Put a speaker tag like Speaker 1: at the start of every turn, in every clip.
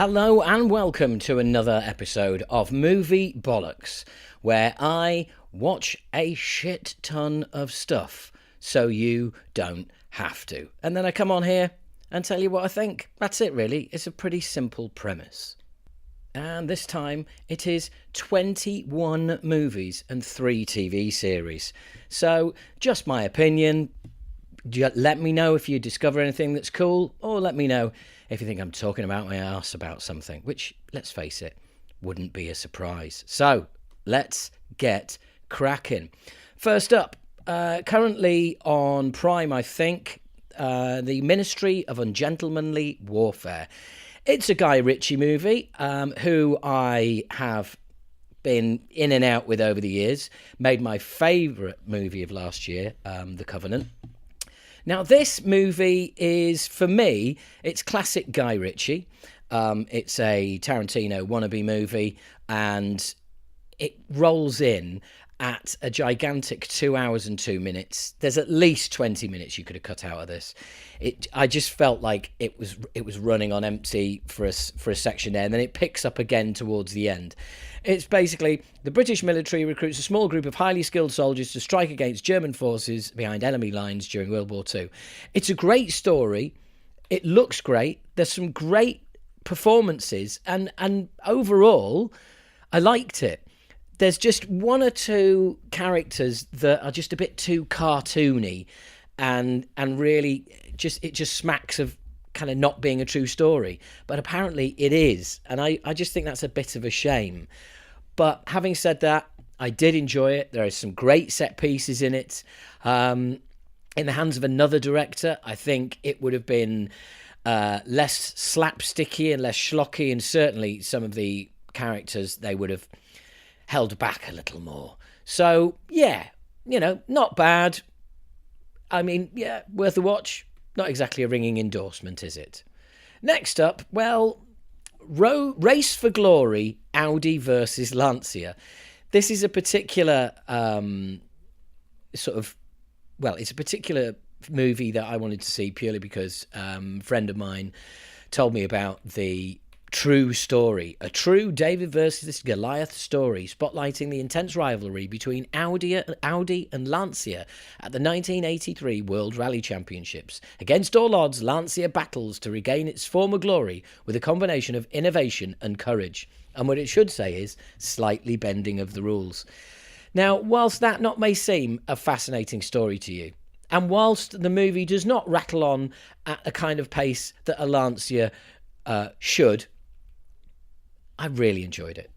Speaker 1: Hello and welcome to another episode of Movie Bollocks, where I watch a shit ton of stuff so you don't have to. And then I come on here and tell you what I think. That's it, really. It's a pretty simple premise. And this time it is 21 movies and 3 TV series. So, just my opinion. Let me know if you discover anything that's cool, or let me know if you think I'm talking about my arse about something, which, let's face it, wouldn't be a surprise. So, let's get cracking. First up, currently on Prime, I think, the Ministry of Ungentlemanly Warfare. It's a Guy Ritchie movie, who I have been in and out with over the years. Made my favourite movie of last year, The Covenant. Now, this movie is, for me, it's classic Guy Ritchie. It's a Tarantino wannabe movie, and it rolls in at a gigantic 2 hours and 2 minutes. There's at least 20 minutes you could have cut out of this. I just felt like it was running on empty for a section there, and then it picks up again towards the end. It's basically the British military recruits a small group of highly skilled soldiers to strike against German forces behind enemy lines during World War II. It's a great story. It looks great. There's some great performances, and overall, I liked it. There's just one or two characters that are just a bit too cartoony, and really it just smacks of kind of not being a true story. But apparently it is, and I just think that's a bit of a shame. But having said that, I did enjoy it. There are some great set pieces in it. In the hands of another director, I think it would have been less slapsticky and less schlocky, and certainly some of the characters, they would have held back a little more. So, yeah, not bad. I mean, yeah, worth a watch. Not exactly a ringing endorsement, is it? Next up, well, Race for Glory, Audi versus Lancia. This is a particular it's a particular movie that I wanted to see purely because a friend of mine told me about the true story, a true David versus Goliath story, spotlighting the intense rivalry between Audi and Lancia at the 1983 World Rally Championships. Against all odds, Lancia battles to regain its former glory with a combination of innovation and courage. And what it should say is slightly bending of the rules. Now, whilst that not may seem a fascinating story to you, and whilst the movie does not rattle on at a kind of pace that a Lancia should, I really enjoyed it.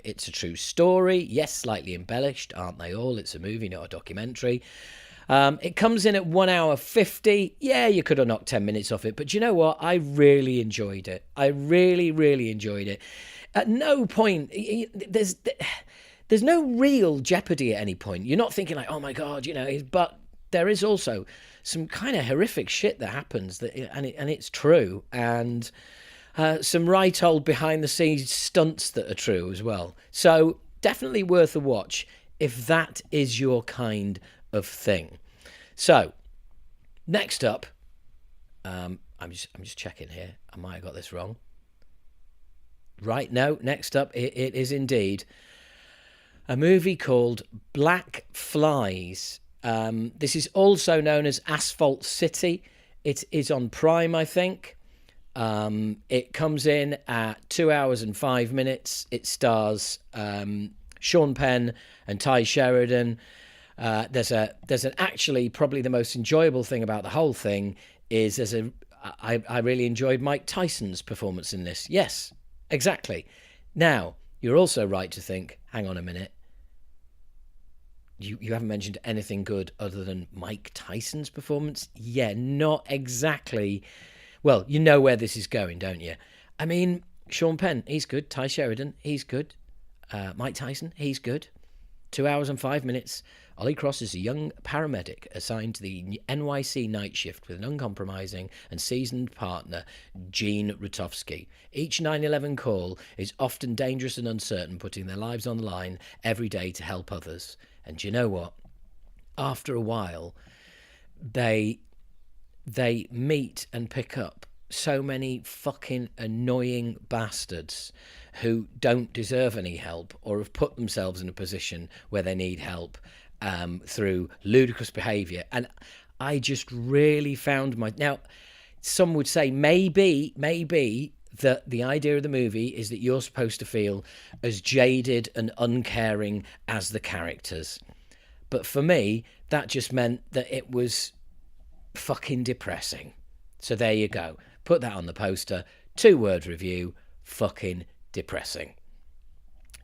Speaker 1: It's a true story. Yes, slightly embellished, aren't they all? It's a movie, not a documentary. It comes in at 1 hour 50. Yeah, you could have knocked 10 minutes off it. But you know what? I really enjoyed it. I really, really enjoyed it. At no point, there's no real jeopardy at any point. You're not thinking like, oh my God, but there is also some kind of horrific shit that happens, and it's true. And some right old behind-the-scenes stunts that are true as well. So definitely worth a watch if that is your kind of thing. So next up, I'm just checking here. I might have got this wrong. Right, no. Next up, it is indeed a movie called Black Flies. This is also known as Asphalt City. It is on Prime, I think. It comes in at 2 hours and 5 minutes. It stars Sean Penn and Ty Sheridan. There's an actually probably the most enjoyable thing about the whole thing is I really enjoyed Mike Tyson's performance in this. Yes, exactly. Now, you're also right to think, hang on a minute. You haven't mentioned anything good other than Mike Tyson's performance? Yeah, not exactly. Well, you know where this is going, don't you? I mean, Sean Penn, he's good. Ty Sheridan, he's good. Mike Tyson, he's good. 2 hours and 5 minutes. Ollie Cross is a young paramedic assigned to the NYC night shift with an uncompromising and seasoned partner, Gene Rutofsky. Each 911 call is often dangerous and uncertain, putting their lives on the line every day to help others. And do you know what? After a while, they meet and pick up so many fucking annoying bastards who don't deserve any help or have put themselves in a position where they need help through ludicrous behaviour. And I just really found now, some would say maybe that the idea of the movie is that you're supposed to feel as jaded and uncaring as the characters. But for me, that just meant that it was fucking depressing. So there you go. Put that on the poster. 2-word review. Fucking depressing.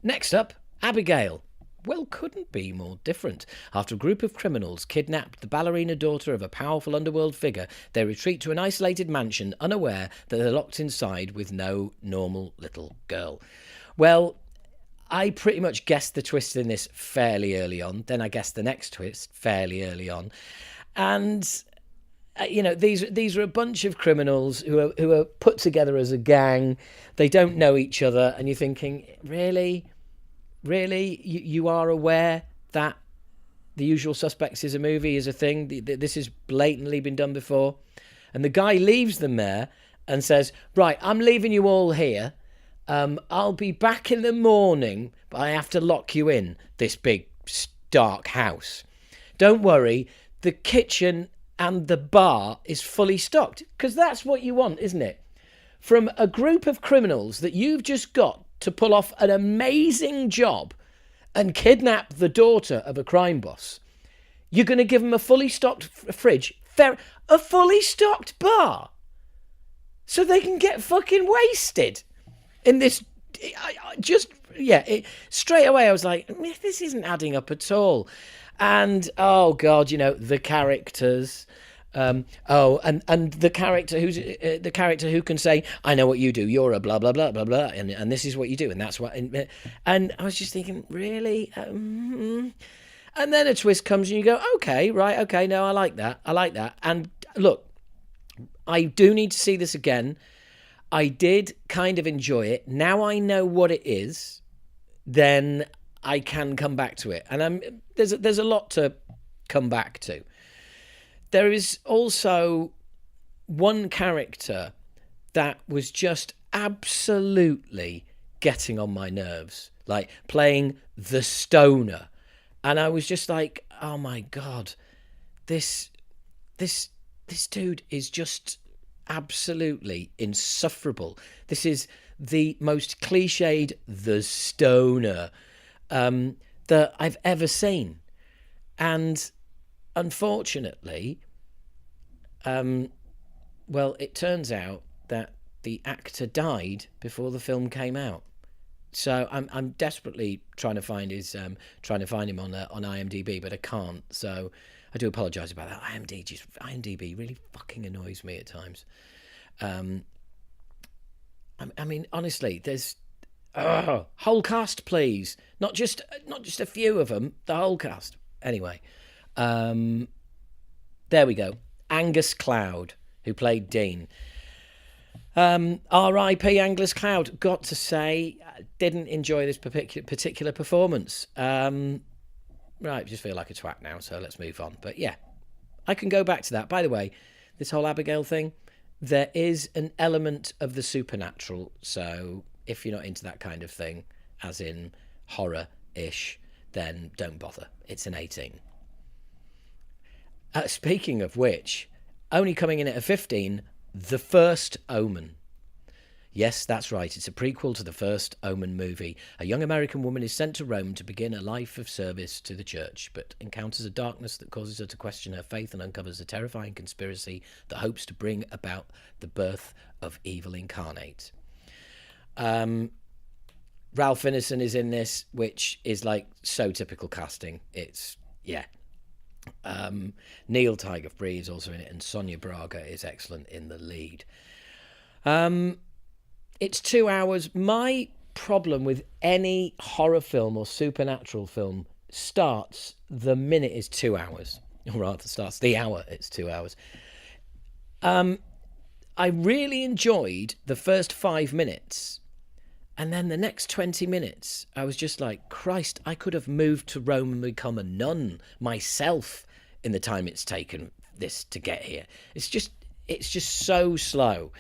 Speaker 1: Next up, Abigail. Well, couldn't be more different. After a group of criminals kidnapped the ballerina daughter of a powerful underworld figure, they retreat to an isolated mansion, unaware that they're locked inside with no normal little girl. Well, I pretty much guessed the twist in this fairly early on. Then I guessed the next twist fairly early on. And, these are a bunch of criminals who are put together as a gang. They don't know each other. And you're thinking, really? Really? You are aware that The Usual Suspects is a movie, is a thing? This has blatantly been done before? And the guy leaves them there and says, right, I'm leaving you all here. I'll be back in the morning, but I have to lock you in this big, dark house. Don't worry, the kitchen and the bar is fully stocked. Because that's what you want, isn't it? From a group of criminals that you've just got to pull off an amazing job and kidnap the daughter of a crime boss, you're going to give them a fully stocked fridge, a fully stocked bar, so they can get fucking wasted in this. Straight away I was like, this isn't adding up at all. And oh god, the characters. And the character who can say, I know what you do, you're a blah blah blah blah blah, and this is what you do, and that's what. And I was just thinking, really. And then a twist comes, and you go, okay, no, I like that. And look, I do need to see this again. I did kind of enjoy it. Now I know what it is, then I can come back to it, and there's a lot to come back to. There is also one character that was just absolutely getting on my nerves, like playing the stoner. And I was just like, oh my God, this dude is just absolutely insufferable. This is the most cliched the stoner that I've ever seen. And unfortunately, it turns out that the actor died before the film came out. So I'm desperately trying to find him on IMDb, but I can't. So I do apologise about that. IMDb really fucking annoys me at times. I mean, honestly, there's whole cast, please, not just a few of them, the whole cast. Anyway. There we go. Angus Cloud, who played Dean. R.I.P. Angus Cloud. Got to say, didn't enjoy this particular performance. Right, just feel like a twat now, so let's move on. But yeah, I can go back to that. By the way, this whole Abigail thing, there is an element of the supernatural. So if you're not into that kind of thing, as in horror-ish, then don't bother. It's an 18. Speaking of which, only coming in at a 15, the first Omen. Yes, that's right. It's a prequel to the first Omen movie. A young American woman is sent to Rome to begin a life of service to the church, but encounters a darkness that causes her to question her faith and uncovers a terrifying conspiracy that hopes to bring about the birth of evil incarnate. Ralph Ineson is in this, which is like so typical casting. It's, yeah. Neil Tiger-Bree is also in it, and Sonia Braga is excellent in the lead. It's 2 hours. My problem with any horror film or supernatural film starts the minute it's 2 hours. Or rather, starts the hour it's 2 hours. I really enjoyed the first 5 minutes. And then the next 20 minutes, I was just like, Christ, I could have moved to Rome and become a nun myself in the time it's taken this to get here. It's just, it's just so slow.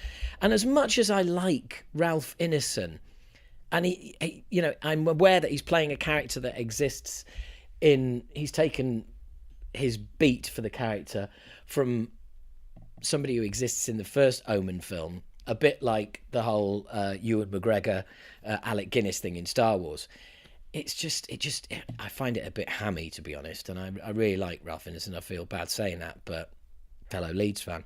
Speaker 1: And as much as I like Ralph Ineson, and he, you know, I'm aware that he's playing a character that exists he's taken his beat for the character from somebody who exists in the first Omen film, a bit like the whole Ewan McGregor, Alec Guinness thing in Star Wars. I find it a bit hammy, to be honest, and I really like Ralph Fiennes, and I feel bad saying that, but fellow Leeds fan.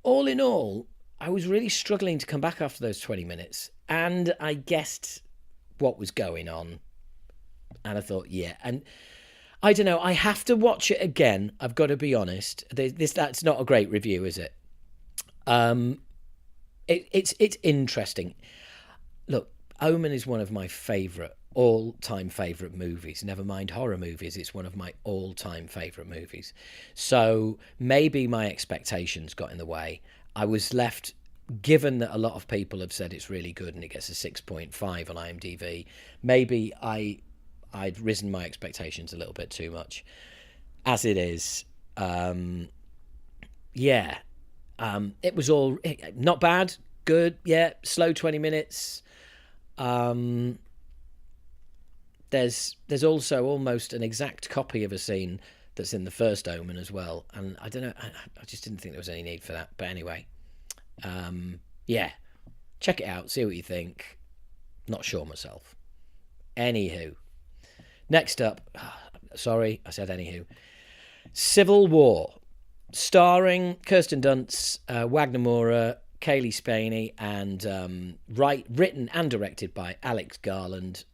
Speaker 1: All in all, I was really struggling to come back after those 20 minutes, and I guessed what was going on, and I thought, yeah, and I don't know, I have to watch it again, I've got to be honest. That's not a great review, is it? It's interesting. Look, Omen is one of my all-time favourite movies. Never mind horror movies, it's one of my all-time favourite movies. So maybe my expectations got in the way. I was left, given that a lot of people have said it's really good and it gets a 6.5 on IMDb, maybe I'd risen my expectations a little bit too much. As it is, it was all not bad, good, yeah, slow 20 minutes. There's also almost an exact copy of a scene that's in the first Omen as well, and I don't know, I just didn't think there was any need for that. But anyway, check it out, see what you think. Not sure myself. Anywho, next up, sorry, I said anywho. Civil War, starring Kirsten Dunst, Wagner Moura, Kaylee Spaney, and written and directed by Alex Garland.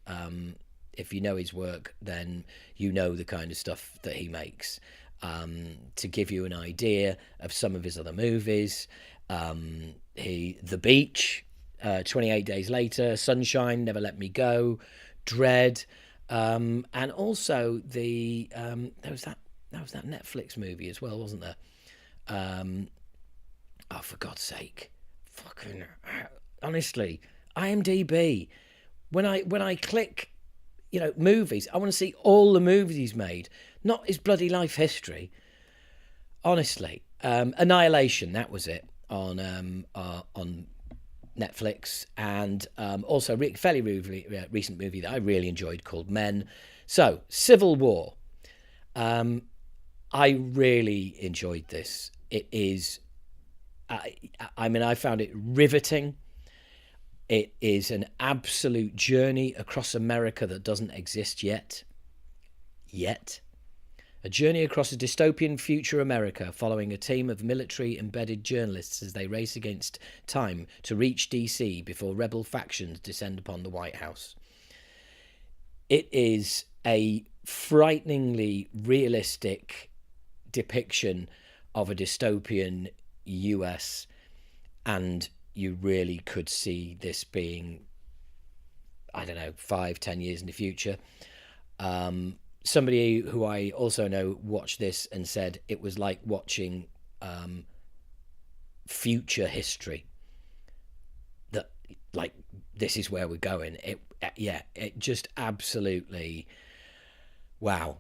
Speaker 1: If you know his work, then you know the kind of stuff that he makes. To give you an idea of some of his other movies, The Beach, 28 Days Later, Sunshine, Never Let Me Go, Dread, and also there was that Netflix movie as well, wasn't there? Oh, for God's sake. Fucking honestly, IMDb, when I click, you know, movies, I want to see all the movies he's made, not his bloody life history. Honestly, Annihilation, that was it on Netflix, and also fairly recent movie that I really enjoyed called Men. So Civil War, I really enjoyed this. It is. I mean, I found it riveting. It is an absolute journey across America that doesn't exist yet. A journey across a dystopian future America following a team of military-embedded journalists as they race against time to reach D.C. before rebel factions descend upon the White House. It is a frighteningly realistic depiction of a dystopian US, and you really could see this being, I don't know, 5-10 years in the future. Somebody who I also know watched this and said it was like watching future history. That, like, this is where we're going. It just absolutely, wow.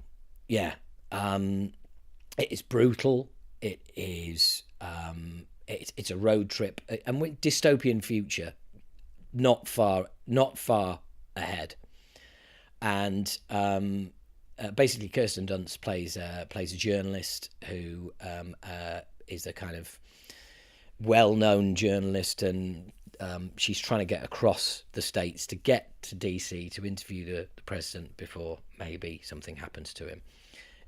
Speaker 1: Yeah. It is brutal. It is, it's a road trip, and with dystopian future, not far ahead. And basically, Kirsten Dunst plays a journalist who is a kind of well-known journalist, and she's trying to get across the states to get to DC to interview the president before maybe something happens to him.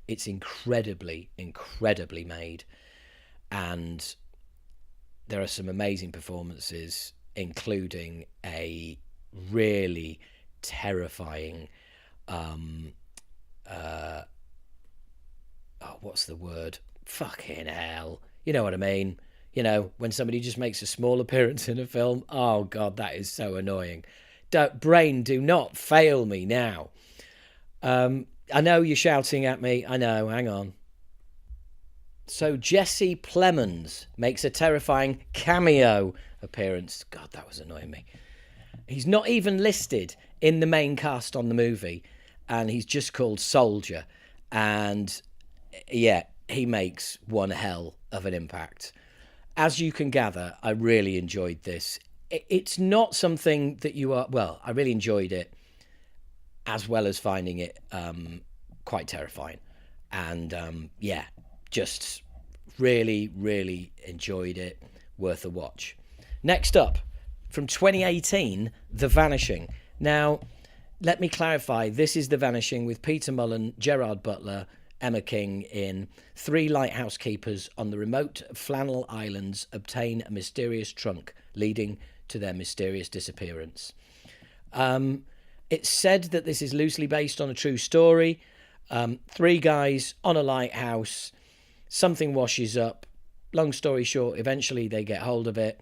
Speaker 1: It's incredibly made, and there are some amazing performances, including a really terrifying, what's the word? Fucking hell. You know what I mean? You know, when somebody just makes a small appearance in a film, oh God, that is so annoying. Brain, do not fail me now. I know you're shouting at me. I know, hang on. So Jesse Plemons makes a terrifying cameo appearance. God, that was annoying me. He's not even listed in the main cast on the movie, and he's just called Soldier. And yeah, he makes one hell of an impact. As you can gather, I really enjoyed this. It's not something that you are... Well, I really enjoyed it, as well as finding it quite terrifying. And yeah, just really, really enjoyed it. Worth a watch. Next up, from 2018, The Vanishing. Now, let me clarify. This is The Vanishing with Peter Mullen, Gerard Butler, Emma King in. 3 lighthouse keepers on the remote Flannel Islands obtain a mysterious trunk leading to their mysterious disappearance. It's said that this is loosely based on a true story. 3 guys on a lighthouse. Something washes up. Long story short, eventually they get hold of it.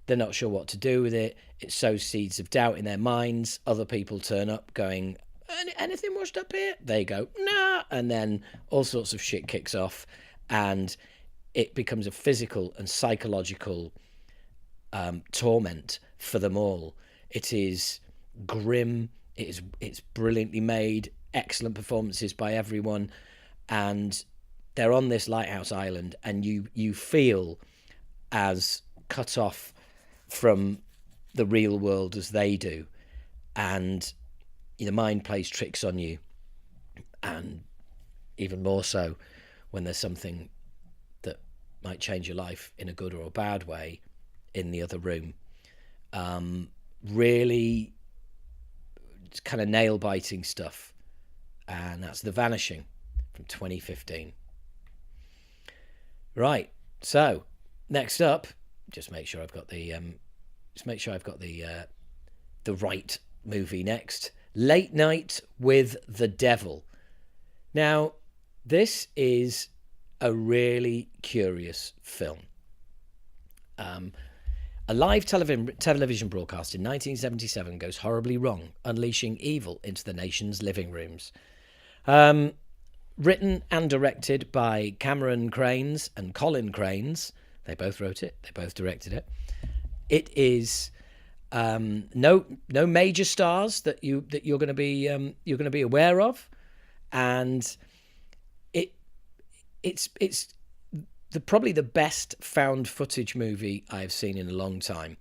Speaker 1: They're not sure what to do with it. It sows seeds of doubt in their minds. Other people turn up going, anything washed up here? They go, nah. And then all sorts of shit kicks off. And it becomes a physical and psychological torment for them all. It is grim. It's brilliantly made. Excellent performances by everyone. And they're on this lighthouse island, and you feel as cut off from the real world as they do, and the mind plays tricks on you, and even more so when there's something that might change your life in a good or a bad way in the other room. Really kind of nail-biting stuff, and that's The Vanishing from 2015. Right, so next up, just make sure I've got the right movie next. Late Night with the Devil. Now, this is a really curious film. A live television broadcast in 1977 goes horribly wrong, unleashing evil into the nation's living rooms. Written and directed by Cameron Cranes and Colin Cranes. They both wrote it. They both directed it. It is no major stars that you're going to be aware of, and it's probably the best found footage movie I've seen in a long time,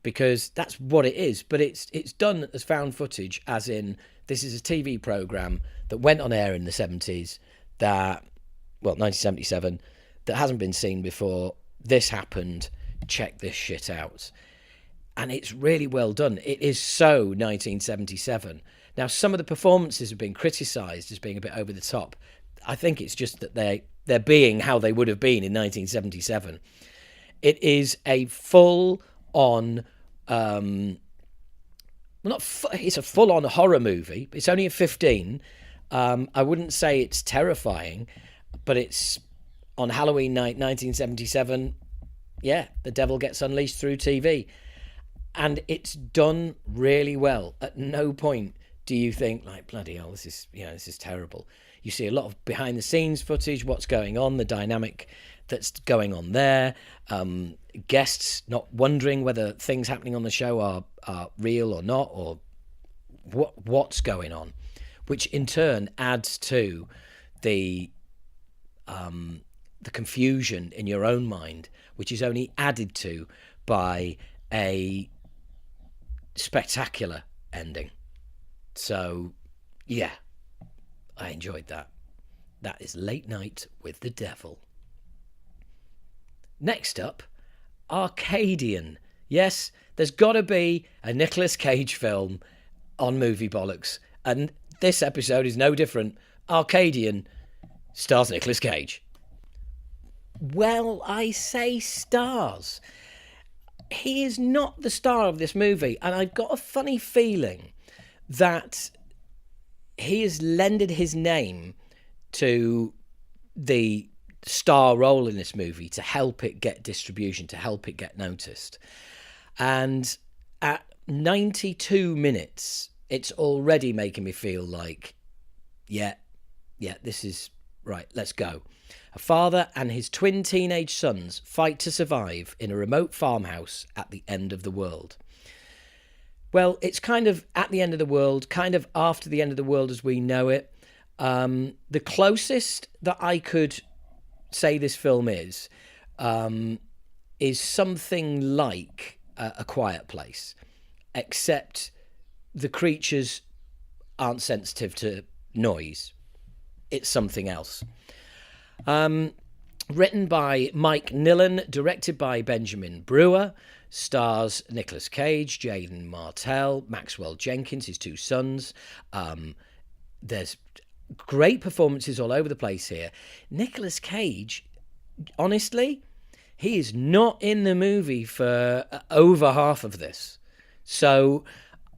Speaker 1: because that's what it is. But it's done as found footage, as in this is a TV program that went on air in the 70s, 1977, that hasn't been seen before. This happened. Check this shit out. And it's really well done. It is so 1977. Now, some of the performances have been criticised as being a bit over the top. I think it's just that they're being how they would have been in 1977. It is a full-on... it's a full-on horror movie. It's only a 15. I wouldn't say it's terrifying, but it's on Halloween night, 1977. Yeah, the devil gets unleashed through TV. And it's done really well. At no point do you think, like, bloody hell, this is terrible. You see a lot of behind-the-scenes footage, what's going on, the dynamic that's going on there. Guests not wondering whether things happening on the show are real or not, or what's going on, which in turn adds to the confusion in your own mind, which is only added to by a spectacular ending. So, yeah, I enjoyed that. That is Late Night with the Devil. Next up, Arcadian. Yes, there's got to be a Nicolas Cage film on Movie Bollocks, and this episode is no different. Arcadian stars Nicolas Cage. Well, I say stars. He is not the star of this movie, and I've got a funny feeling that he has lended his name to the star role in this movie to help it get distribution, to help it get noticed. And at 92 minutes, it's already making me feel like, yeah, this is right, let's go. A father and his twin teenage sons fight to survive in a remote farmhouse at the end of the world. Well, it's kind of at the end of the world, kind of after the end of the world as we know it. The closest that I could say this film is is something like A Quiet Place, except the creatures aren't sensitive to noise. It's something else. Written by Mike Nillen, directed by Benjamin Brewer, stars Nicolas Cage, Jaden Martell, Maxwell Jenkins, his two sons. There's great performances all over the place here. Nicolas Cage, honestly, he is not in the movie for over half of this. So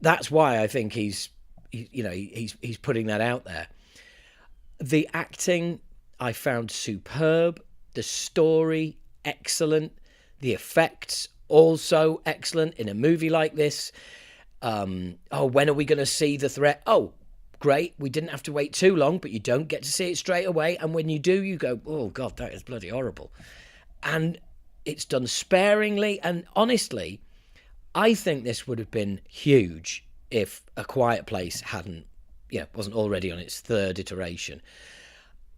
Speaker 1: that's why I think he's putting that out there. The acting I found superb. The story, excellent. The effects, also excellent in a movie like this. When are we going to see the threat? Oh, great. We didn't have to wait too long, but you don't get to see it straight away. And when you do, you go, oh, God, that is bloody horrible. And it's done sparingly. And honestly, I think this would have been huge if A Quiet Place wasn't already on its third iteration.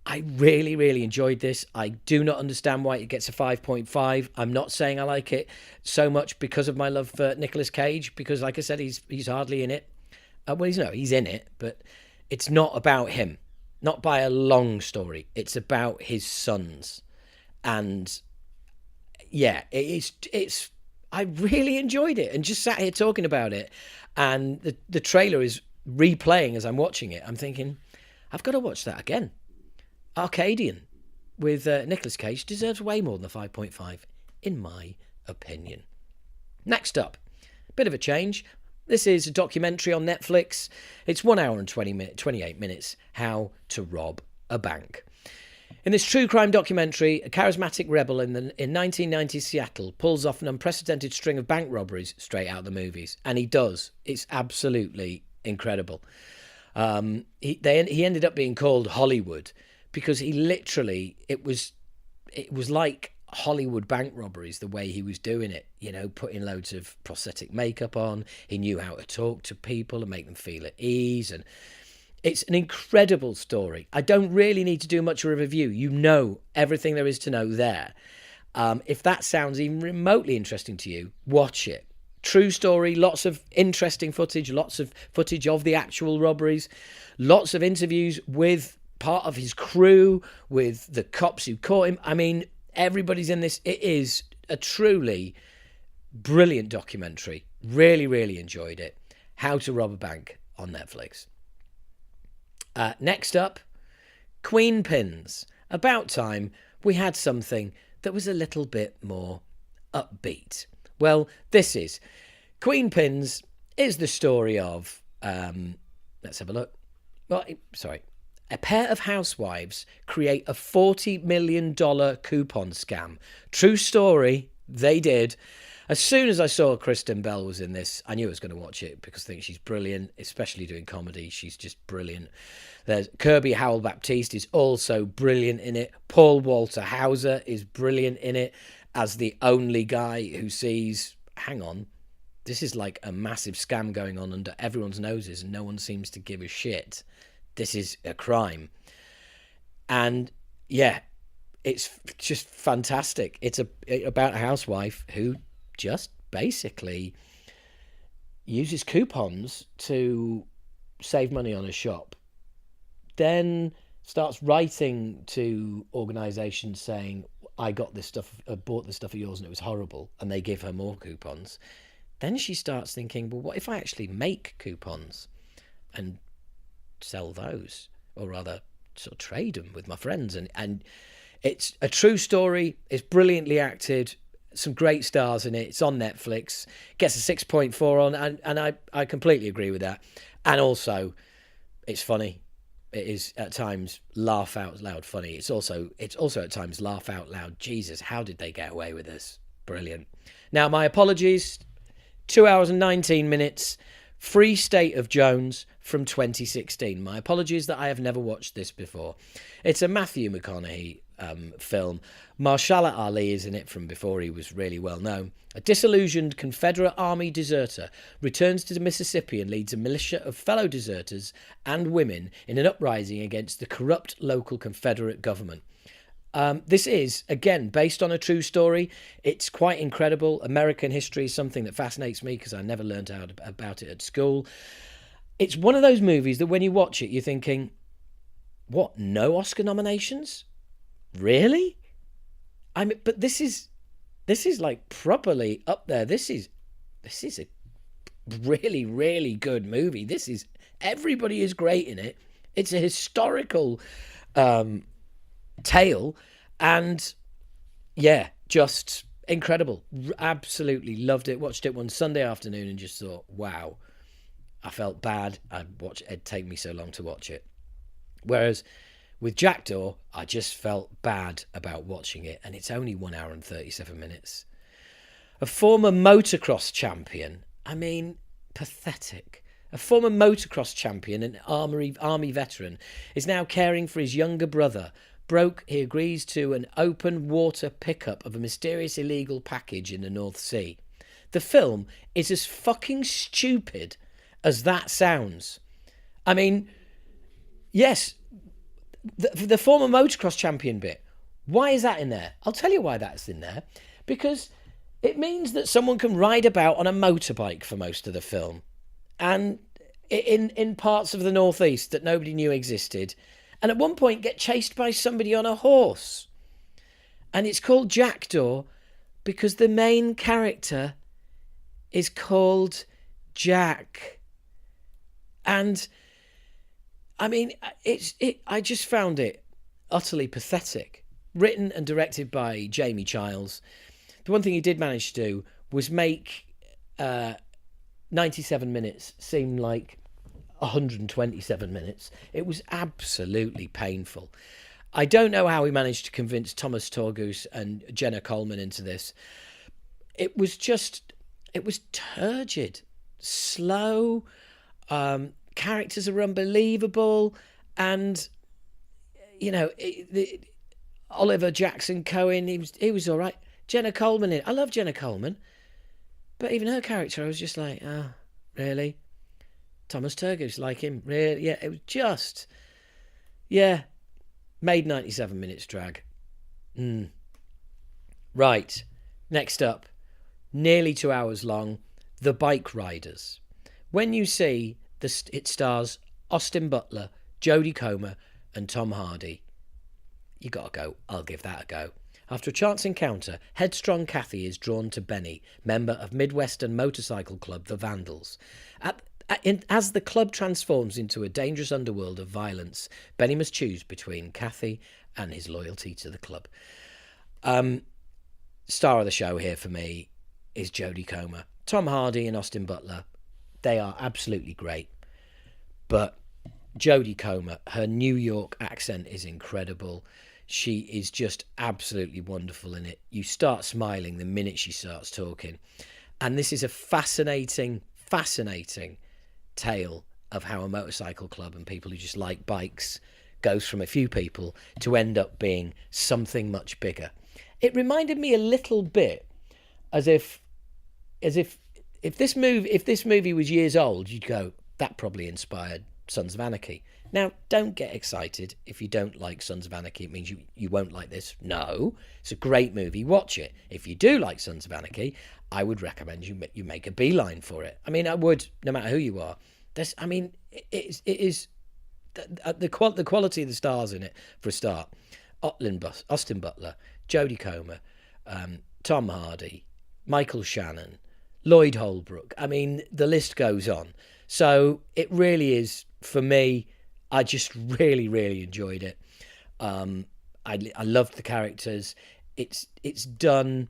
Speaker 1: I really, really enjoyed this. I do not understand why it gets a 5.5. I'm not saying I like it so much because of my love for Nicolas Cage, because, like I said, he's hardly in it. He's in it, but it's not about him. Not by a long story. It's about his sons. And, yeah, it's. I really enjoyed it and just sat here talking about it. And the trailer is replaying as I'm watching it. I'm thinking, I've got to watch that again. Arcadian with Nicolas Cage deserves way more than a 5.5, in my opinion. Next up, bit of a change. This is a documentary on Netflix. It's 1 hour and 28 minutes, How to Rob a Bank. In this true crime documentary, a charismatic rebel in 1990s Seattle pulls off an unprecedented string of bank robberies straight out of the movies. And he does. It's absolutely incredible. He ended up being called Hollywood because he literally, it was like Hollywood bank robberies, the way he was doing it, putting loads of prosthetic makeup on. He knew how to talk to people and make them feel at ease. And it's an incredible story. I don't really need to do much of a review. You know everything there is to know there. If that sounds even remotely interesting to you, watch it. True story, lots of interesting footage, lots of footage of the actual robberies, lots of interviews with part of his crew, with the cops who caught him. I mean, everybody's in this. It is a truly brilliant documentary. Really, really enjoyed it. How to Rob a Bank on Netflix. Next up, Queenpins. About time we had something that was a little bit more upbeat. Well, this is Queenpins is the story of, let's have a look. A pair of housewives create a $40 million coupon scam. True story, they did. As soon as I saw Kristen Bell was in this, I knew I was going to watch it because I think she's brilliant, especially doing comedy. She's just brilliant. There's Kirby Howell-Baptiste is also brilliant in it. Paul Walter Hauser is brilliant in it as the only guy who sees, hang on, this is like a massive scam going on under everyone's noses and no one seems to give a shit. This is a crime. And yeah, it's just fantastic. It's about a housewife who just basically uses coupons to save money on a shop. Then starts writing to organisations saying, I got this stuff, bought this stuff of yours and it was horrible. And they give her more coupons. Then she starts thinking, well, what if I actually make coupons and sell those, or rather sort of trade them with my friends? And it's a true story. It's brilliantly acted. Some great stars in it. It's on Netflix. Gets a 6.4 on, and I completely agree with that. And also, it's funny. It is at times laugh out loud funny. It's also at times laugh out loud. Jesus, how did they get away with this? Brilliant. Now, my apologies. 2 hours and 19 minutes. Free State of Jones from 2016. My apologies that I have never watched this before. It's a Matthew McConaughey film. Mahershala Ali is in it from before he was really well known. A disillusioned Confederate Army deserter returns to Mississippi and leads a militia of fellow deserters and women in an uprising against the corrupt local Confederate government. This is, again, based on a true story. It's quite incredible. American history is something that fascinates me because I never learned about it at school. It's one of those movies that when you watch it, you're thinking, what, no Oscar nominations? Really? I mean, but this is like properly up there. This is a really, really good movie. Everybody is great in it. It's a historical tale, and yeah, just incredible. Absolutely loved it. Watched it one Sunday afternoon and just thought, wow. I felt bad. It'd take me so long to watch it. Whereas with Jackdaw, I just felt bad about watching it, and it's only 1 hour and 37 minutes. A former motocross champion, I mean, pathetic. A former motocross champion and army veteran is now caring for his younger brother. Broke, he agrees to an open water pickup of a mysterious illegal package in the North Sea. The film is as fucking stupid as that sounds. I mean, yes, the former motocross champion bit, why is that in there? I'll tell you why that's in there. Because it means that someone can ride about on a motorbike for most of the film. And in parts of the northeast that nobody knew existed. And at one point get chased by somebody on a horse. And it's called Jackdaw because the main character is called Jack. And I mean, I just found it utterly pathetic. Written and directed by Jamie Childs. The one thing he did manage to do was make 97 minutes seem like 127 minutes. It was absolutely painful. I don't know how he managed to convince Thomas Torgus and Jenna Coleman into this. It was turgid, slow. Characters are unbelievable, and you know, Oliver Jackson Cohen, he was all right. Jenna Coleman, I love Jenna Coleman, but even her character, I was just like, oh, really? Thomas Turgoose, like him, really? Yeah, it was just, yeah, made 97 minutes drag. Right, next up, nearly 2 hours long, The Bikeriders. When you see it stars Austin Butler, Jodie Comer, and Tom Hardy, you gotta go. I'll give that a go. After a chance encounter, headstrong Kathy is drawn to Benny, member of Midwestern motorcycle club The Vandals. As the club transforms into a dangerous underworld of violence, Benny must choose between Kathy and his loyalty to the club. Star of the show here for me is Jodie Comer. Tom Hardy and Austin Butler, they are absolutely great. But Jodie Comer, her New York accent is incredible. She is just absolutely wonderful in it. You start smiling the minute she starts talking. And this is a fascinating tale of how a motorcycle club and people who just like bikes goes from a few people to end up being something much bigger. It reminded me a little bit as if this movie was years old, you'd go, that probably inspired Sons of Anarchy. Now, don't get excited if you don't like Sons of Anarchy. It means you won't like this. No, it's a great movie. Watch it. If you do like Sons of Anarchy, I would recommend you make a beeline for it. I mean, I would, no matter who you are. It is the quality of the stars in it, for a start. Austin Butler, Jodie Comer, Tom Hardy, Michael Shannon, Lloyd Holbrook. I mean, the list goes on. So it really is, for me, I just really, really enjoyed it. I loved the characters. It's done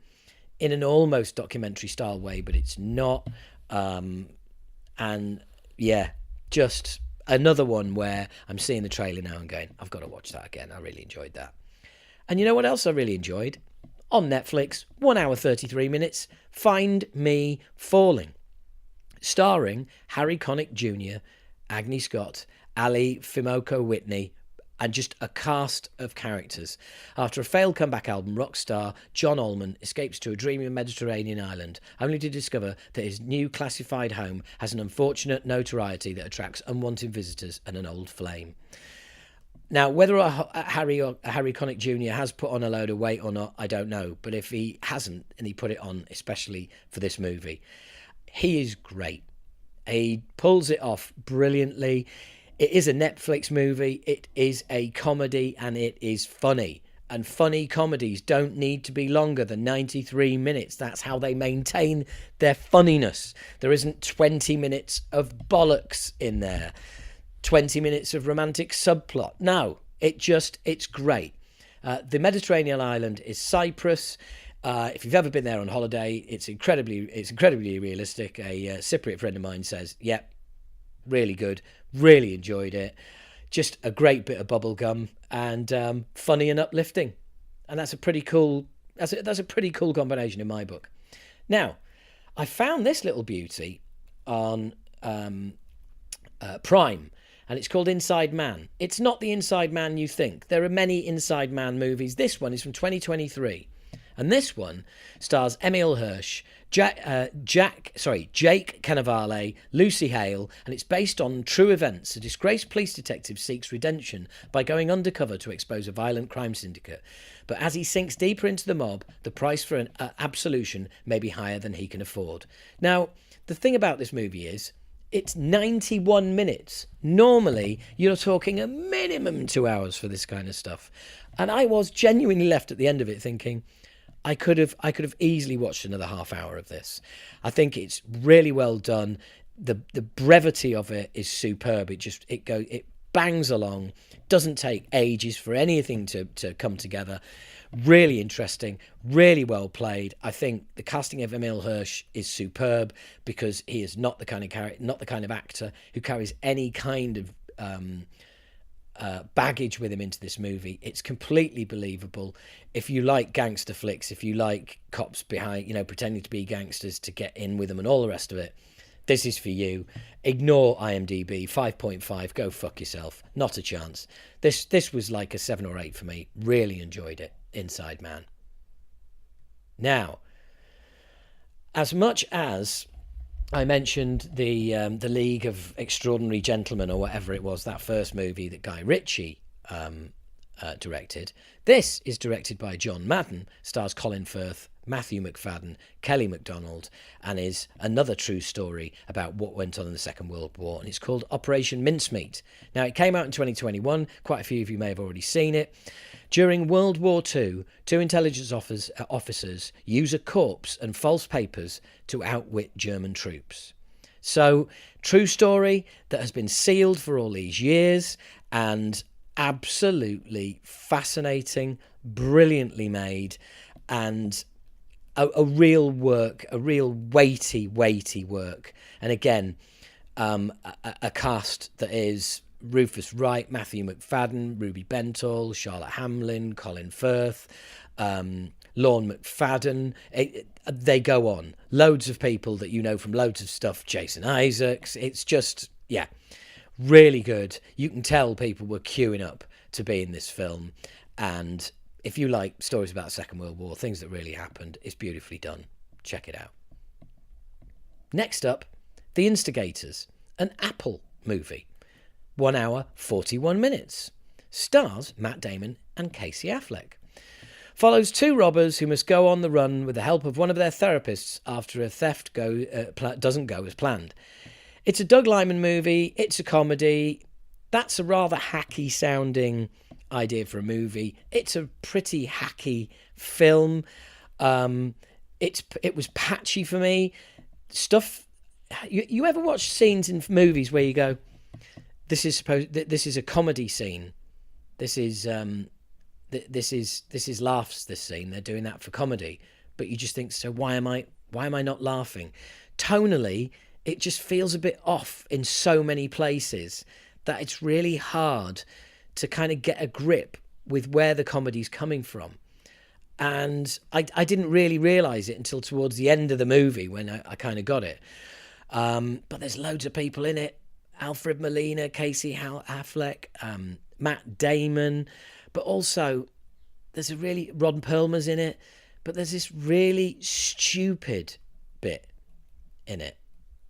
Speaker 1: in an almost documentary style way, but it's not. And yeah, just another one where I'm seeing the trailer now and going, I've got to watch that again. I really enjoyed that. And you know what else I really enjoyed? On Netflix, 1 hour 33 minutes, Find Me Falling. Starring Harry Connick Jr., Agni Scott, Ali Fimoko Whitney, and just a cast of characters. After a failed comeback album, rock star John Omen escapes to a dreamy Mediterranean island, only to discover that his new classified home has an unfortunate notoriety that attracts unwanted visitors and an old flame. Now, whether a Harry Connick Jr. has put on a load of weight or not, I don't know. But if he hasn't, and he put it on, especially for this movie, he is great. He pulls it off brilliantly. It is a Netflix movie. It is a comedy, and it is funny. And funny comedies don't need to be longer than 93 minutes. That's how they maintain their funniness. There isn't 20 minutes of bollocks in there. 20 minutes of romantic subplot. No, it's great. The Mediterranean island is Cyprus. If you've ever been there on holiday, it's incredibly realistic. A Cypriot friend of mine says, "Yep, really good, really enjoyed it. Just a great bit of bubble gum and funny and uplifting." And that's a pretty cool. That's a pretty cool combination in my book. Now, I found this little beauty on Prime. And it's called Inside Man. It's not the Inside Man you think. There are many Inside Man movies. This one is from 2023. And this one stars Emile Hirsch, Jake Cannavale, Lucy Hale, and it's based on true events. A disgraced police detective seeks redemption by going undercover to expose a violent crime syndicate. But as he sinks deeper into the mob, the price for an absolution may be higher than he can afford. Now, the thing about this movie is, it's 91 minutes. Normally, you're talking a minimum 2 hours for this kind of stuff. And I was genuinely left at the end of it thinking, I could have easily watched another half hour of this. I think it's really well done. The brevity of it is superb. It bangs along. Doesn't take ages for anything to come together. Really interesting, really well played. I think the casting of Emile Hirsch is superb because he is not the kind of actor who carries any kind of baggage with him into this movie. It's completely believable. If you like gangster flicks, if you like cops behind, pretending to be gangsters to get in with them and all the rest of it, this is for you. Ignore IMDb, 5.5, go fuck yourself. Not a chance. This was like a 7 or 8 for me. Really enjoyed it. Inside Man. Now, as much as I mentioned the League of Extraordinary Gentlemen, or whatever it was, that first movie that Guy Ritchie directed, this is directed by John Madden, stars Colin Firth, Matthew McFadden, Kelly MacDonald, and is another true story about what went on in the Second World War, and it's called Operation Mincemeat. Now, it came out in 2021. Quite a few of you may have already seen it. During World War II, 2 intelligence officers use a corpse and false papers to outwit German troops. So, true story that has been sealed for all these years, and absolutely fascinating, brilliantly made, and a real work, a real weighty work. And again, a cast that is Rufus Wright, Matthew McFadden, Ruby Bentall, Charlotte Hamlin, Colin Firth, Lorne McFadden. They go on. Loads of people that you know from loads of stuff. Jason Isaacs. It's just, really good. You can tell people were queuing up to be in this film. And if you like stories about the Second World War, things that really happened, it's beautifully done. Check it out. Next up, The Instigators, an Apple movie. 1 hour, 41 minutes. Stars Matt Damon and Casey Affleck. Follows 2 robbers who must go on the run with the help of one of their therapists after a theft doesn't go as planned. It's a Doug Liman movie. It's a comedy. That's a rather hacky sounding idea for a movie. It's a pretty hacky film. It was patchy for me. Stuff. You ever watch scenes in movies where you go, this is a comedy scene. This is laughs. This scene, they're doing that for comedy, but you just think, so why am I not laughing? Tonally, it just feels a bit off in so many places that it's really hard to kind of get a grip with where the comedy's coming from. And I didn't really realise it until towards the end of the movie when I kind of got it. But there's loads of people in it. Alfred Molina, Casey Affleck, Matt Damon, but also there's Ron Perlman's in it, but there's this really stupid bit in it,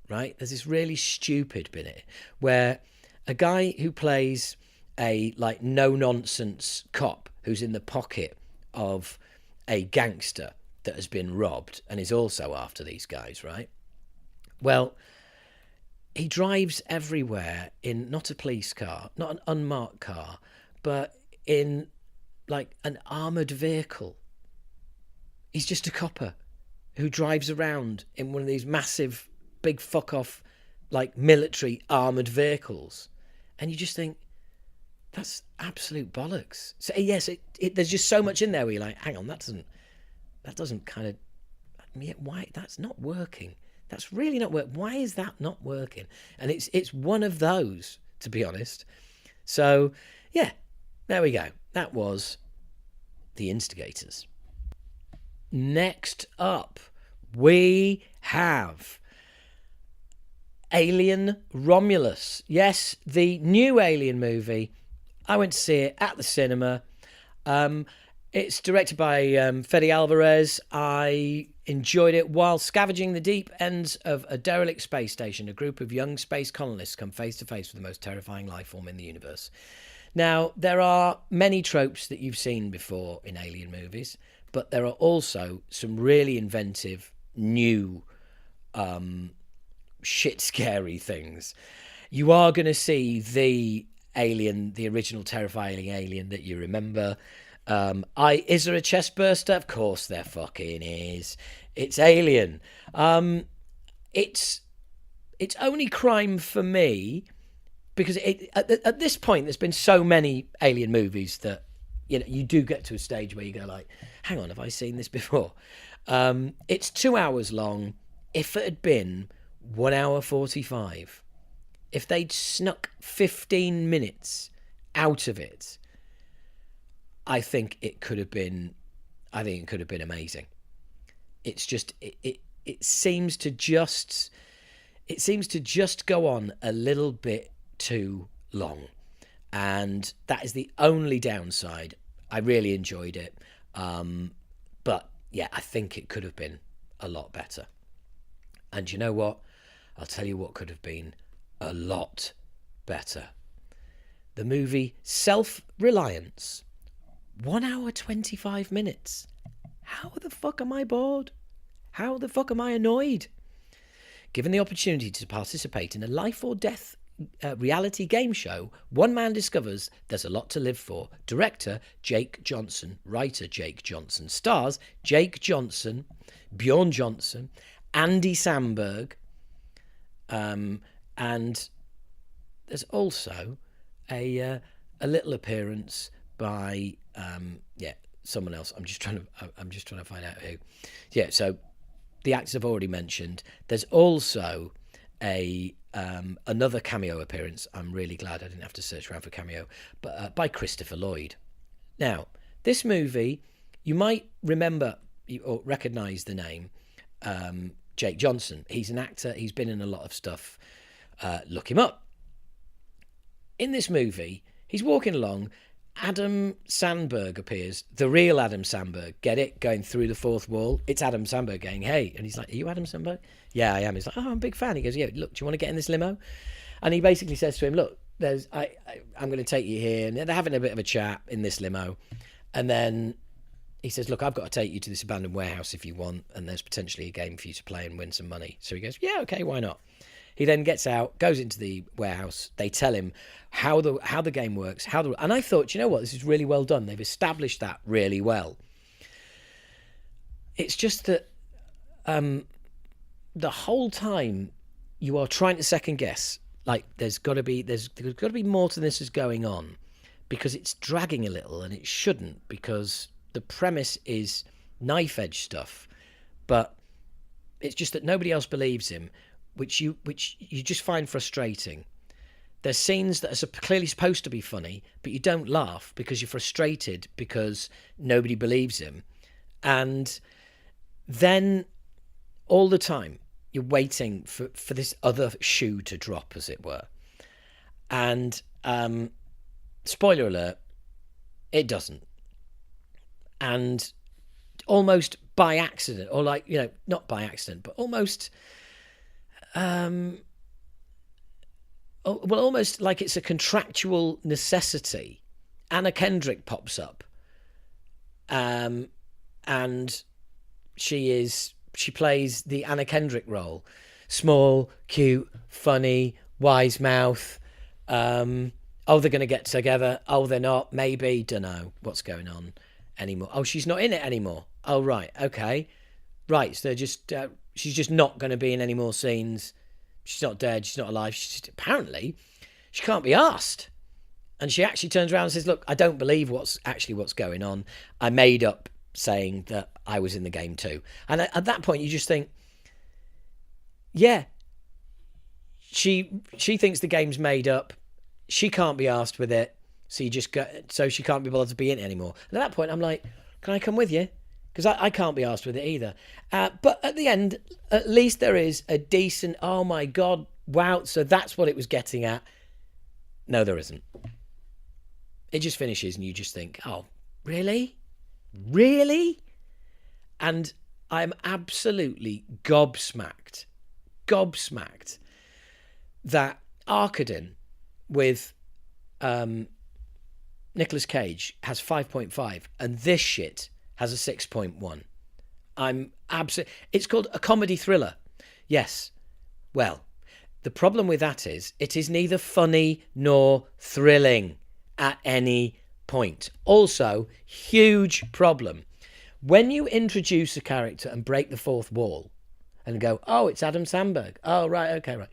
Speaker 1: right? There's this really stupid bit in it where a guy who plays a like no nonsense cop who's in the pocket of a gangster that has been robbed and is also after these guys, right? Well, he drives everywhere in not a police car, not an unmarked car, but in like an armoured vehicle. He's just a copper who drives around in one of these massive, big fuck off, like military armoured vehicles. And you just think, that's absolute bollocks. So yes, there's just so much in there where you're like, hang on, that doesn't kind of, why, that's not working. That's really not working. Why is that not working? And it's one of those, to be honest. So yeah, there we go. That was the Instigators. Next up, we have Alien Romulus. Yes, the new Alien movie. I went to see it at the cinema. It's directed by Fede Alvarez. I enjoyed it. While scavenging the deep ends of a derelict space station, a group of young space colonists come face to face with the most terrifying life form in the universe. Now, there are many tropes that you've seen before in Alien movies, but there are also some really inventive, new, shit scary things. You are going to see the alien, the original terrifying alien that you remember. Is there a chest burster? Of course there fucking is. It's Alien. It's only crime for me because at this point there's been so many Alien movies that you do get to a stage where you go like, hang on, have I seen this before? It's 2 hours long. If it had been 1 hour 45, if they'd snuck 15 minutes out of it, I think it could have been amazing. It's just it seems to just go on a little bit too long, and that is the only downside. I really enjoyed it, but yeah, I think it could have been a lot better. And you know what? I'll tell you what could have been a lot better. The movie Self-Reliance. 1 hour 25 minutes. How the fuck am I bored? How the fuck am I annoyed? Given the opportunity to participate in a life or death reality game show, one man discovers there's a lot to live for. Director Jake Johnson, writer Jake Johnson, stars Jake Johnson, Bjorn Johnson, Andy Samberg, and there's also a little appearance by someone else. I'm just trying to find out who. Yeah, so the actors I've already mentioned. There's also another cameo appearance. I'm really glad I didn't have to search around for cameo, but by Christopher Lloyd. Now, this movie, you might remember or recognise the name Jake Johnson. He's an actor. He's been in a lot of stuff. Look him up. In this movie, he's walking along. Adam Sandberg appears, the real Adam Sandberg. Get it? Going through the fourth wall. It's Adam Sandberg going, hey. And he's like, are you Adam Sandberg? Yeah, I am. He's like, oh, I'm a big fan. He goes, yeah, look, do you want to get in this limo? And he basically says to him, look, I'm going to take you here. And they're having a bit of a chat in this limo. And then he says, look, I've got to take you to this abandoned warehouse if you want. And there's potentially a game for you to play and win some money. So he goes, yeah, okay, why not? He then gets out, goes into the warehouse. They tell him how the game works, and I thought, you know what, this is really well done. They've established that really well. It's just that the whole time you are trying to second guess. Like there's got to be more to this is going on, because it's dragging a little, and it shouldn't, because the premise is knife edge stuff, but it's just that nobody else believes him. Which you just find frustrating. There's scenes that are clearly supposed to be funny, but you don't laugh because you're frustrated because nobody believes him. And then all the time you're waiting for this other shoe to drop, as it were. And spoiler alert, it doesn't. And almost by accident, or not by accident, but almost well, almost like it's a contractual necessity. Anna Kendrick pops up, and she plays the Anna Kendrick role. Small, cute, funny, wise mouth. Oh, they're going to get together. Oh, they're not. Maybe. Don't know what's going on anymore. Oh, she's not in it anymore. Oh, right. Okay. Right. So she's just not going to be in any more scenes. She's not dead. She's not alive. Apparently, she can't be asked. And she actually turns around and says, look, I don't believe what's going on. I made up saying that I was in the game too. And at that point, you just think, yeah, she thinks the game's made up. She can't be asked with it. So she can't be bothered to be in it anymore. And at that point, I'm like, can I come with you? Because I can't be asked with it either. But at the end, at least there is a decent, oh my God, wow. So that's what it was getting at. No, there isn't. It just finishes and you just think, oh, really? Really? And I'm absolutely gobsmacked that Arcadian with Nicolas Cage has 5.5 and this shit has a 6.1. I'm absolutely... It's called a comedy thriller. Yes. Well, the problem with that is it is neither funny nor thrilling at any point. Also, huge problem. When you introduce a character and break the fourth wall and go, oh, it's Adam Sandberg. Oh, right, okay, right.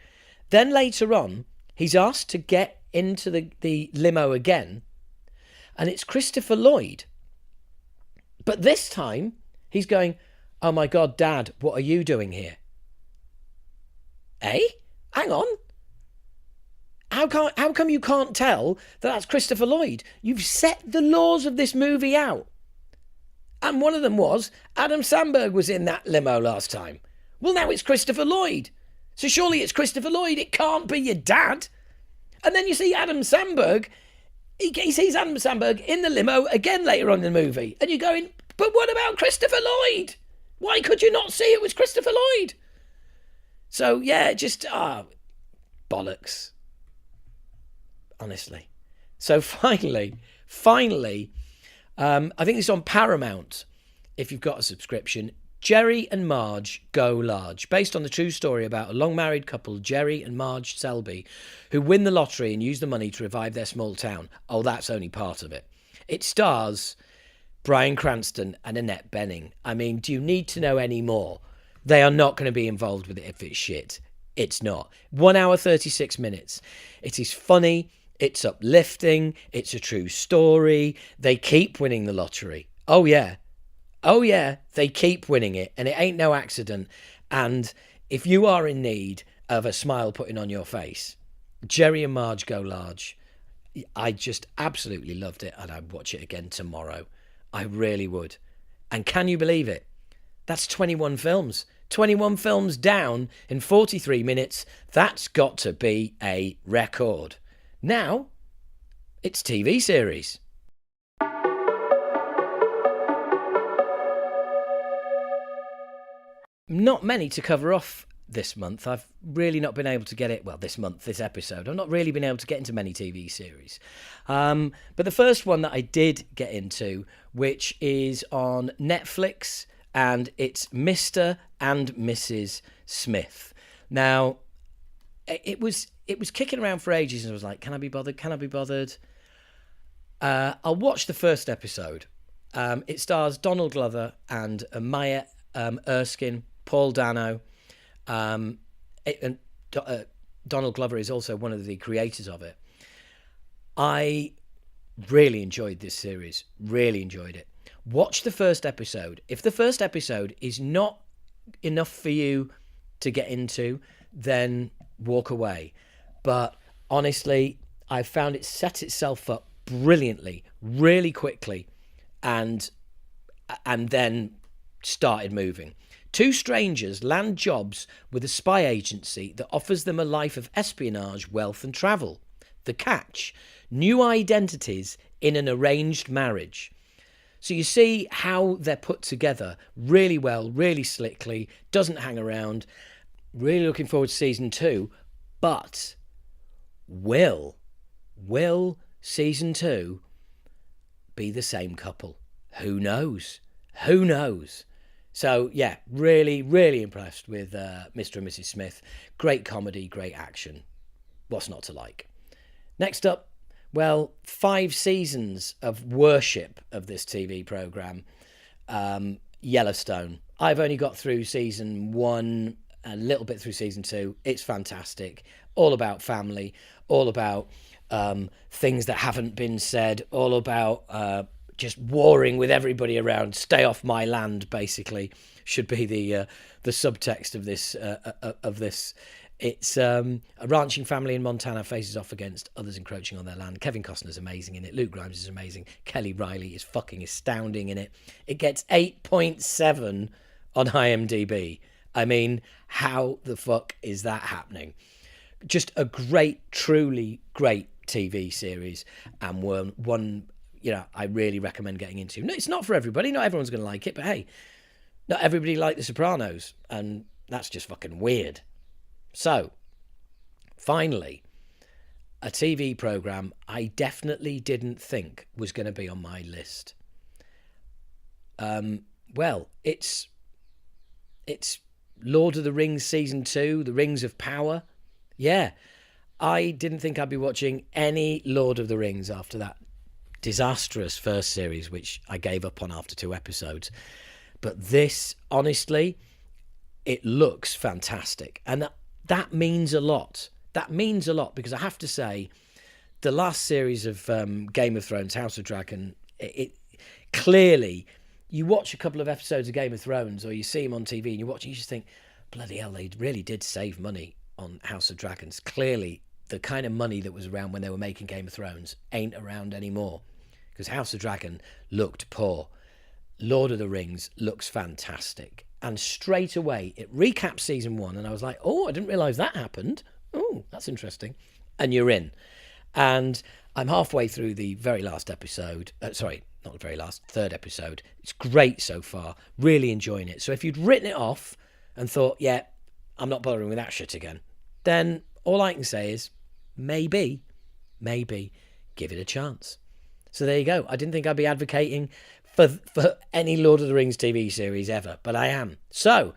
Speaker 1: Then later on, he's asked to get into the limo again, and it's Christopher Lloyd. But this time, he's going, oh my God, Dad, what are you doing here? Eh? Hang on. How come you can't tell that that's Christopher Lloyd? You've set the laws of this movie out. And one of them was, Adam Sandberg was in that limo last time. Well, now it's Christopher Lloyd. So surely it's Christopher Lloyd. It can't be your dad. And then you see Adam Sandberg. He sees Adam Sandberg in the limo again later on in the movie. And you're going, but what about Christopher Lloyd? Why could you not see it was Christopher Lloyd? So, yeah, just, bollocks. Honestly. So finally, I think it's on Paramount, if you've got a subscription, Jerry and Marge Go Large, based on the true story about a long-married couple, Jerry and Marge Selby, who win the lottery and use the money to revive their small town. Oh, that's only part of it. It stars Bryan Cranston and Annette Bening. I mean, do you need to know any more? They are not going to be involved with it if it's shit. It's not. 1 hour, 36 minutes. It is funny. It's uplifting. It's a true story. They keep winning the lottery. Oh, yeah. Oh, yeah. They keep winning it. And it ain't no accident. And if you are in need of a smile putting on your face, Jerry and Marge Go Large. I just absolutely loved it. And I'd watch it again tomorrow. I really would. And can you believe it? That's 21 films. 21 films down in 43 minutes. That's got to be a record. Now, it's TV series. Not many to cover off this month. I've really not been able to get it, well, this episode, I've not really been able to get into many TV series. But the first one that I did get into, which is on Netflix, and it's Mr. and Mrs. Smith. Now, it was kicking around for ages, and I was like, can I be bothered? I'll watch the first episode. It stars Donald Glover and Maya Erskine, Paul Dano. And Donald Glover is also one of the creators of it. I really enjoyed this series. Really enjoyed it. Watch the first episode. If the first episode is not enough for you to get into, then walk away. But honestly, I found it set itself up brilliantly, really quickly, and then started moving. Two strangers land jobs with a spy agency that offers them a life of espionage, wealth and travel. The catch: new identities in an arranged marriage. So you see how they're put together really well, really slickly, doesn't hang around. Really looking forward to season 2. But Will season 2 be the same couple? Who knows? Who knows? So, yeah, really, really impressed with Mr. and Mrs. Smith. Great comedy, great action. What's not to like? Next up, well, 5 seasons of worship of this TV programme. Yellowstone. I've only got through season 1, a little bit through season 2. It's fantastic. All about family, all about things that haven't been said, all about just warring with everybody around. Stay off my land, basically, should be the subtext of this. It's a ranching family in Montana faces off against others encroaching on their land. Kevin Costner's amazing in it. Luke Grimes is amazing. Kelly Riley is fucking astounding in it. It gets 8.7 on IMDb. I mean, how the fuck is that happening? Just a great, truly great TV series, and one I really recommend getting into. No, it's not for everybody. Not everyone's going to like it, but hey, not everybody liked The Sopranos, and that's just fucking weird. So, finally, a TV program I definitely didn't think was going to be on my list. Well, it's Lord of the Rings Season 2, The Rings of Power. Yeah, I didn't think I'd be watching any Lord of the Rings after that disastrous first series, which I gave up on after 2 episodes. But this, honestly, it looks fantastic. And that means a lot. That means a lot, because I have to say, the last series of Game of Thrones, House of Dragon, it clearly, you watch a couple of episodes of Game of Thrones, or you see them on TV, and you watch it, you just think, bloody hell, they really did save money on House of Dragons. Clearly, the kind of money that was around when they were making Game of Thrones ain't around anymore, because House of Dragon looked poor. Lord of the Rings looks fantastic. And straight away, it recaps season 1, and I was like, oh, I didn't realise that happened. Oh, that's interesting. And you're in. And I'm halfway through the very last episode. Sorry, not the very last, 3rd episode. It's great so far. Really enjoying it. So if you'd written it off and thought, yeah, I'm not bothering with that shit again, then all I can say is maybe give it a chance. So there you go. I didn't think I'd be advocating for any Lord of the Rings TV series ever, but I am. So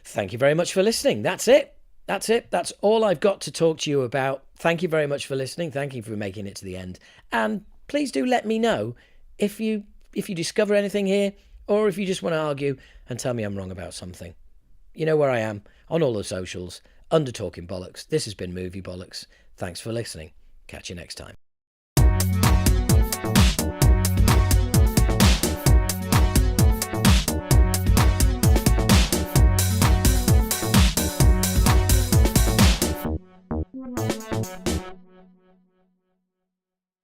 Speaker 1: thank you very much for listening. That's it. That's all I've got to talk to you about. Thank you very much for listening. Thank you for making it to the end. And please do let me know if you discover anything here, or if you just want to argue and tell me I'm wrong about something. You know where I am on all the socials, under Talking Bollocks. This has been Movie Bollocks. Thanks for listening. Catch you next time.